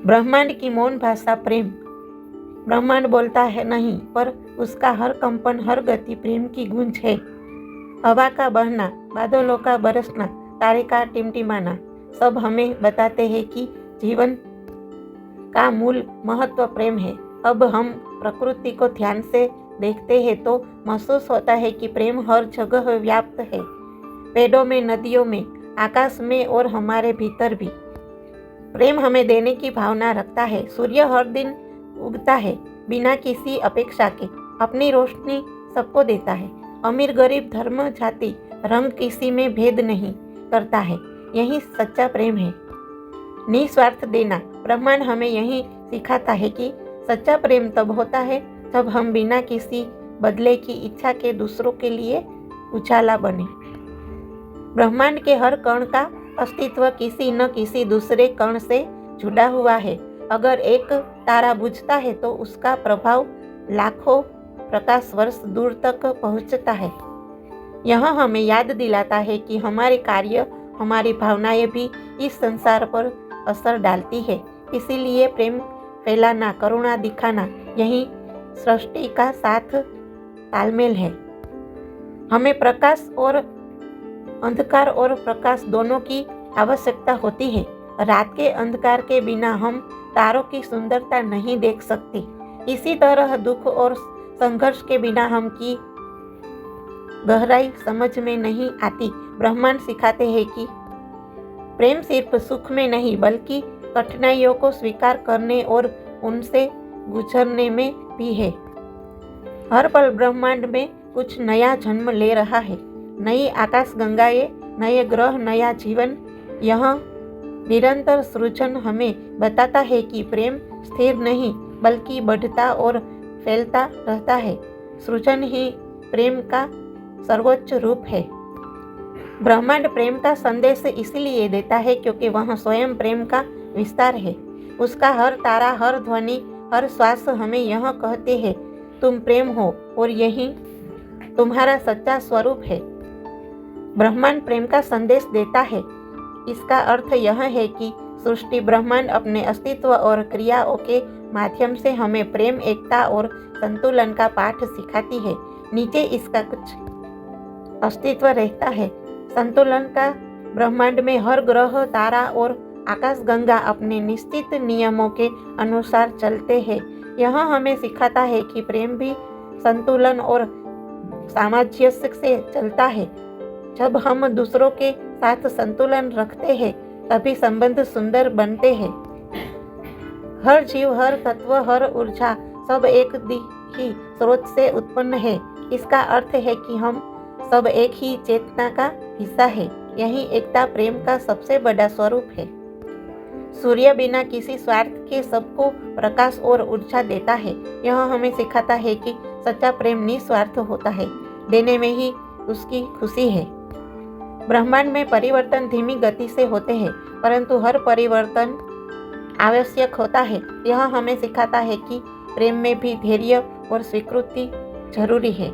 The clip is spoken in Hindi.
ब्रह्मांड की मौन भाषा प्रेम। ब्रह्मांड बोलता है नहीं, पर उसका हर कंपन, हर गति प्रेम की गूंज है। हवा का बहना, बादलों का बरसना, तारे का टिमटिमाना सब हमें बताते हैं कि जीवन का मूल महत्व प्रेम है। अब हम प्रकृति को ध्यान से देखते हैं तो महसूस होता है कि प्रेम हर जगह व्याप्त है। पेड़ों में, नदियों में, आकाश में और हमारे भीतर भी। प्रेम हमें देने की भावना रखता है। सूर्य हर दिन उगता है बिना किसी अपेक्षा के, अपनी रोशनी सबको देता है। अमीर गरीब, धर्म जाति रंग किसी में भेद नहीं करता है। यही सच्चा प्रेम है, निस्वार्थ देना। ब्रह्मांड हमें यही सिखाता है कि सच्चा प्रेम तब होता है जब हम बिना किसी बदले की इच्छा के दूसरों के लिए उजाला बने। ब्रह्मांड के हर कण का अस्तित्व किसी न किसी दूसरे कण से जुड़ा हुआ है। अगर एक तारा बुझता है तो उसका प्रभाव लाखों प्रकाश वर्ष दूर तक पहुंचता है। यह हमें याद दिलाता है कि हमारे कार्य, हमारी भावनाएं भी इस संसार पर असर डालती है। इसीलिए प्रेम फैलाना, करुणा दिखाना, यही सृष्टि का साथ तालमेल है। हमें प्रकाश और अंधकार और प्रकाश दोनों की आवश्यकता होती है। रात के अंधकार के बिना हम तारों की सुंदरता नहीं देख सकते। इसी तरह दुख और संघर्ष के बिना हम की गहराई समझ में नहीं आती। ब्रह्मांड सिखाते हैं कि प्रेम सिर्फ सुख में नहीं बल्कि कठिनाइयों को स्वीकार करने और उनसे गुजरने में भी है। हर पल ब्रह्मांड में कुछ नया जन्म ले रहा है। नई आकाश गंगाएं, नए ग्रह, नया जीवन। यह निरंतर सृजन हमें बताता है कि प्रेम स्थिर नहीं बल्कि बढ़ता और फैलता रहता है। सृजन ही प्रेम का सर्वोच्च रूप है। ब्रह्मांड प्रेम का संदेश इसलिए देता है क्योंकि वह स्वयं प्रेम का विस्तार है। उसका हर तारा, हर ध्वनि, हर श्वास हमें यह कहते हैं, तुम प्रेम हो और यही तुम्हारा सच्चा स्वरूप है। ब्रह्मांड प्रेम का संदेश देता है। इसका अर्थ यह है कि सृष्टि, ब्रह्मांड अपने अस्तित्व और क्रियाओं के माध्यम से हमें प्रेम, एकता और संतुलन का पाठ सिखाती है। नीचे इसका कुछ अस्तित्व रहता है। संतुलन का ब्रह्मांड में हर ग्रह, तारा और आकाशगंगा अपने निश्चित नियमों के अनुसार चलते हैं। यह हमें सिखाता है कि प्रेम भी संतुलन और सामंजस्य से चलता है। जब हम दूसरों के साथ संतुलन रखते हैं तभी संबंध सुंदर बनते हैं। हर जीव, हर तत्व, हर ऊर्जा सब एक ही स्रोत से उत्पन्न है। इसका अर्थ है कि हम सब एक ही चेतना का हिस्सा है। यही एकता प्रेम का सबसे बड़ा स्वरूप है। सूर्य बिना किसी स्वार्थ के सबको प्रकाश और ऊर्जा देता है। यह हमें सिखाता है कि सच्चा प्रेम निस्वार्थ होता है, देने में ही उसकी खुशी है। ब्रह्मांड में परिवर्तन धीमी गति से होते हैं, परंतु हर परिवर्तन आवश्यक होता है। यह हमें सिखाता है कि प्रेम में भी धैर्य और स्वीकृति जरूरी है।